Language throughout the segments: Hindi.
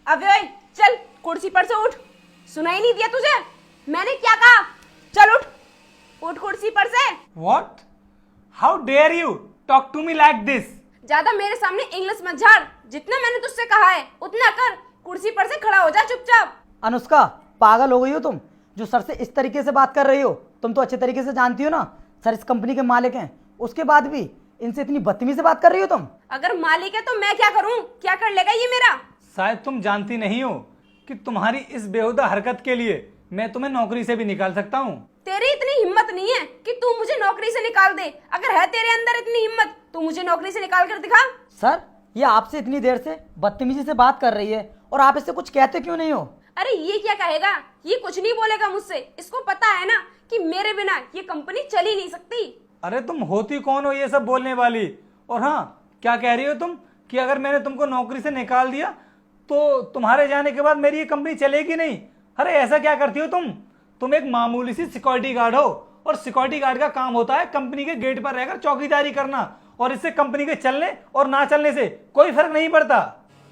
अबे ओए, चल कुर्सी पर से उठ। सुनाई नहीं दिया तुझे? मैंने क्या कहा? चल उठ, उठ कुर्सी पर से। What? How dare you talk to me like this? ज्यादा मेरे सामने इंग्लिश मत झाड़। जितना मैंने तुझसे कहा है उतना कर। कुर्सी पर से खड़ा हो जा चुपचाप। अनुष्का, पागल हो गई हो तुम? जो सर से इस तरीके से बात कर रही हो, तुम तो अच्छे तरीके से जानती हो ना सर इस कंपनी के मालिक हैं, उसके बाद भी इनसे इतनी बदतमीजी से बात कर रही हो तुम। अगर मालिक है तो मैं क्या करूं? क्या कर लेगा ये मेरा? शायद तुम जानती नहीं हो कि तुम्हारी इस बेहुदा हरकत के लिए मैं तुम्हें नौकरी से भी निकाल सकता हूँ। तेरी इतनी हिम्मत नहीं है कि तू मुझे नौकरी से निकाल दे। अगर है तेरे अंदर इतनी हिम्मत तो मुझे नौकरी से निकाल कर दिखा। सर, ये आपसे इतनी देर से बदतमीजी से बात कर रही है और आप इससे कुछ कहते क्यों नहीं हो? अरे ये क्या कहेगा? ये कुछ नहीं बोलेगा मुझसे। इसको पता है ना कि मेरे बिना ये कंपनी चल ही नहीं सकती। अरे तुम होती कौन हो ये सब बोलने वाली? और हाँ, क्या कह रही हो तुम कि अगर मैंने तुमको नौकरी से निकाल दिया तो तुम्हारे जाने के बाद मेरी ये कंपनी चलेगी नहीं? अरे ऐसा क्या करती हो तुम एक मामूली सी सिक्योरिटी गार्ड हो और सिक्योरिटी गार्ड का काम होता है कंपनी के गेट पर रहकर चौकीदारी करना, और इससे कंपनी के चलने और ना चलने से कोई फर्क नहीं पड़ता।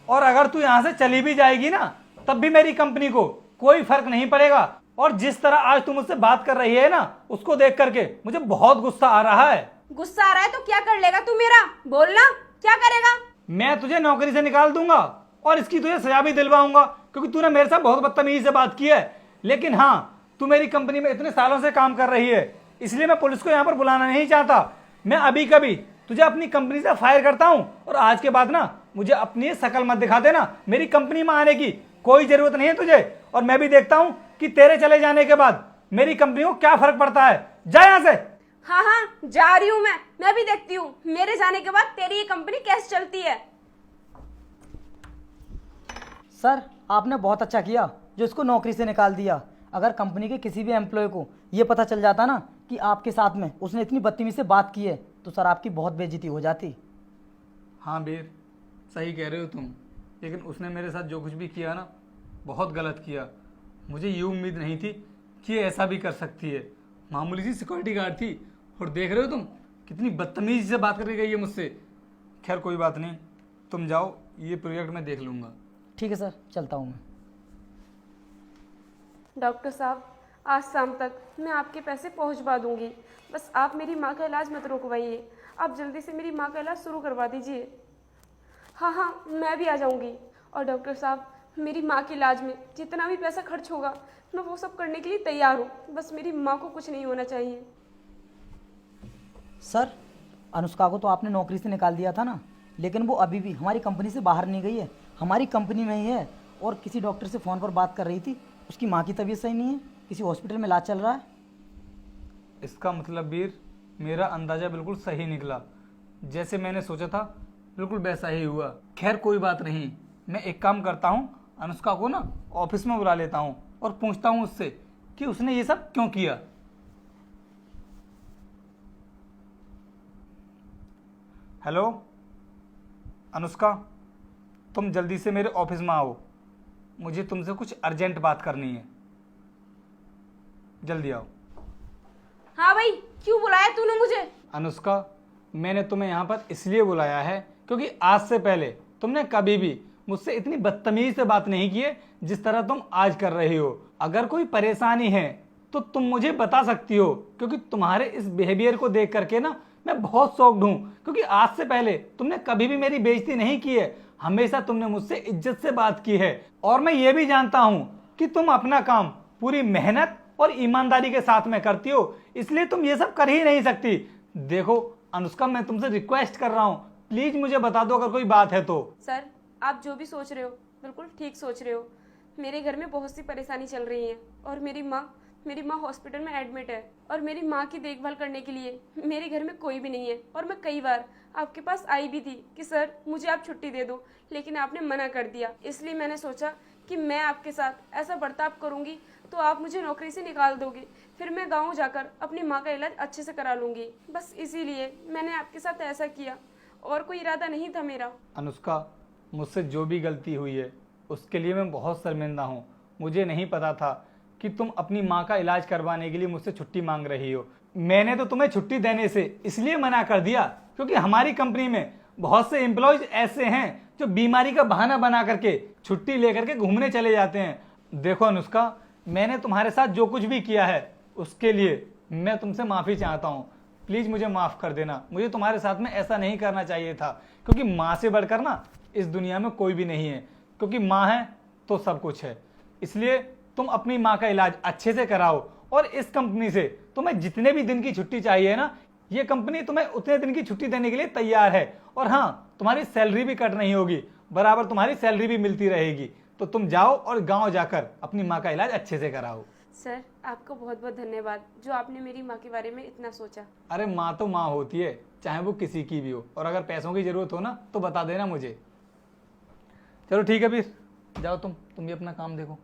और अगर तू यहाँ से चली भी जाएगी ना तब भी मेरी कंपनी को कोई फर्क नहीं पड़ेगा। और जिस तरह आज तुम मुझसे बात कर रही है ना, उसको देख करके मुझे बहुत गुस्सा आ रहा है। गुस्सा आ रहा है तो क्या कर लेगा तू मेरा? बोलना, क्या करेगा? मैं तुझे नौकरी से निकाल दूंगा और इसकी तुझे सजा भी दिलवाऊंगा, क्योंकि तूने मेरे साथ बहुत बदतमीजी से बात की है। लेकिन हाँ, तू मेरी कंपनी में इतने सालों से काम कर रही है, इसलिए मैं पुलिस को यहाँ पर बुलाना नहीं चाहता। मैं अभी कभी तुझे अपनी कंपनी से फायर करता हूँ, और आज के बाद ना मुझे अपनी शकल मत दिखा देना। मेरी कंपनी में आने की कोई जरूरत नहीं है तुझे, और मैं भी देखता हूँ कि तेरे चले जाने के बाद मेरी कंपनी को क्या फर्क पड़ता है। जा यहाँ से। हाँ हाँ, जा रही हूँ मैं भी देखती हूँ मेरे जाने के बाद तेरी ये कंपनी कैसे चलती है। सर, आपने बहुत अच्छा किया जो इसको नौकरी से निकाल दिया। अगर कंपनी के किसी भी एम्प्लॉय को ये पता चल जाता ना कि आपके साथ में उसने इतनी बदतमीजी से बात की है तो सर आपकी बहुत बेइज्जती हो जाती। हाँ वीर, सही कह रहे हो तुम, लेकिन उसने मेरे साथ जो कुछ भी किया ना, बहुत गलत किया। मुझे ये उम्मीद नहीं थी कि ये ऐसा भी कर सकती है। मामूली सी सिक्योरिटी गार्ड थी, और देख रहे हो तुम कितनी बदतमीजी से बात करके गई है मुझसे। खैर कोई बात नहीं, तुम जाओ, ये प्रोजेक्ट मैं देख लूँगा। ठीक है सर, चलता हूँ मैं। डॉक्टर साहब, आज शाम तक मैं आपके पैसे पहुंचवा दूंगी। बस आप मेरी माँ का इलाज मत रुकवाइए। आप जल्दी से मेरी माँ का इलाज शुरू करवा दीजिए। हाँ हाँ, मैं भी आ जाऊंगी। और डॉक्टर साहब, मेरी माँ के इलाज में जितना भी पैसा खर्च होगा मैं वो सब करने के लिए तैयार हूँ। बस मेरी माँ को कुछ नहीं होना चाहिए। सर, अनुष्का को तो आपने नौकरी से निकाल दिया था ना, लेकिन वो अभी भी हमारी कंपनी से बाहर नहीं गई है, हमारी कंपनी में ही है। और किसी डॉक्टर से फ़ोन पर बात कर रही थी, उसकी माँ की तबीयत सही नहीं है, किसी हॉस्पिटल में इलाज चल रहा है। इसका मतलब वीर, मेरा अंदाज़ा बिल्कुल सही निकला। जैसे मैंने सोचा था बिल्कुल वैसा ही हुआ। खैर कोई बात नहीं, मैं एक काम करता हूँ, अनुष्का को ना ऑफिस में बुला लेता हूँ और पूछता हूँ उससे कि उसने ये सब क्यों किया। हेलो अनुष्का, तुम जल्दी से मेरे ऑफिस में आओ, मुझे तुमसे कुछ अर्जेंट बात करनी है। जल्दी आओ। हाँ भाई, क्यों बुलाया तूने मुझे? अनुष्का, मैंने तुम्हें यहाँ पर इसलिए बुलाया है क्योंकि आज से पहले तुमने कभी भी मुझसे इतनी बदतमीजी से बात नहीं की है जिस तरह तुम आज कर रही हो। अगर कोई परेशानी है तो तुम मुझे बता सकती हो, क्योंकि तुम्हारे इस बिहेवियर को देख करके ना मैं बहुत शॉक्ड हूँ। क्योंकि आज से पहले तुमने कभी भी मेरी बेइज्जती नहीं की है, हमेशा तुमने मुझसे इज्जत से बात की है। और मैं ये भी जानता हूँ कि तुम अपना काम पूरी मेहनत और ईमानदारी के साथ में करती हो, इसलिए तुम ये सब कर ही नहीं सकती। देखो अनुष्का, मैं तुमसे रिक्वेस्ट कर रहा हूँ, प्लीज मुझे बता दो अगर कोई बात है तो। सर, आप जो भी सोच रहे हो बिल्कुल ठीक सोच रहे हो। मेरे घर में बहुत सी परेशानी चल रही है और मेरी माँ हॉस्पिटल में एडमिट है, और मेरी माँ की देखभाल करने के लिए मेरे घर में कोई भी नहीं है। और मैं कई बार आपके पास आई भी थी कि सर मुझे आप छुट्टी दे दो, लेकिन आपने मना कर दिया। इसलिए मैंने सोचा कि मैं आपके साथ ऐसा बर्ताव करूँगी तो आप मुझे नौकरी से निकाल दोगे, फिर मैं गाँव जाकर अपनी माँ का इलाज अच्छे से करा लूँगी। बस इसीलिए मैंने आपके साथ ऐसा किया, और कोई इरादा नहीं था मेरा। अनुष्का, मुझसे जो भी गलती हुई है उसके लिए मैं बहुत शर्मिंदा हूँ। मुझे नहीं पता था कि तुम अपनी माँ का इलाज करवाने के लिए मुझसे छुट्टी मांग रही हो। मैंने तो तुम्हें छुट्टी देने से इसलिए मना कर दिया क्योंकि हमारी कंपनी में बहुत से एम्प्लॉयज ऐसे हैं जो बीमारी का बहाना बना करके छुट्टी लेकर के घूमने चले जाते हैं। देखो अनुष्का, मैंने तुम्हारे साथ जो कुछ भी किया है उसके लिए मैं तुमसे माफ़ी चाहता हूँ। प्लीज़ मुझे माफ़ कर देना। मुझे तुम्हारे साथ में ऐसा नहीं करना चाहिए था, क्योंकि माँ से बढ़कर ना इस दुनिया में कोई भी नहीं है, क्योंकि माँ है तो सब कुछ है। इसलिए तुम अपनी माँ का इलाज अच्छे से कराओ, और इस कंपनी से तुम्हें जितने भी दिन की छुट्टी चाहिए ना, ये कंपनी तुम्हें उतने दिन की छुट्टी देने के लिए तैयार है। और हाँ, तुम्हारी सैलरी भी कट नहीं होगी, बराबर तुम्हारी सैलरी भी मिलती रहेगी। तो तुम जाओ और गाँव जाकर अपनी माँ का इलाज अच्छे से कराओ। सर, आपका बहुत बहुत धन्यवाद जो आपने मेरी माँ के बारे में इतना सोचा। अरे माँ तो माँ होती है, चाहे वो किसी की भी हो। और अगर पैसों की ज़रूरत हो ना तो बता देना मुझे। चलो ठीक है, फिर जाओ तुम भी अपना काम देखो।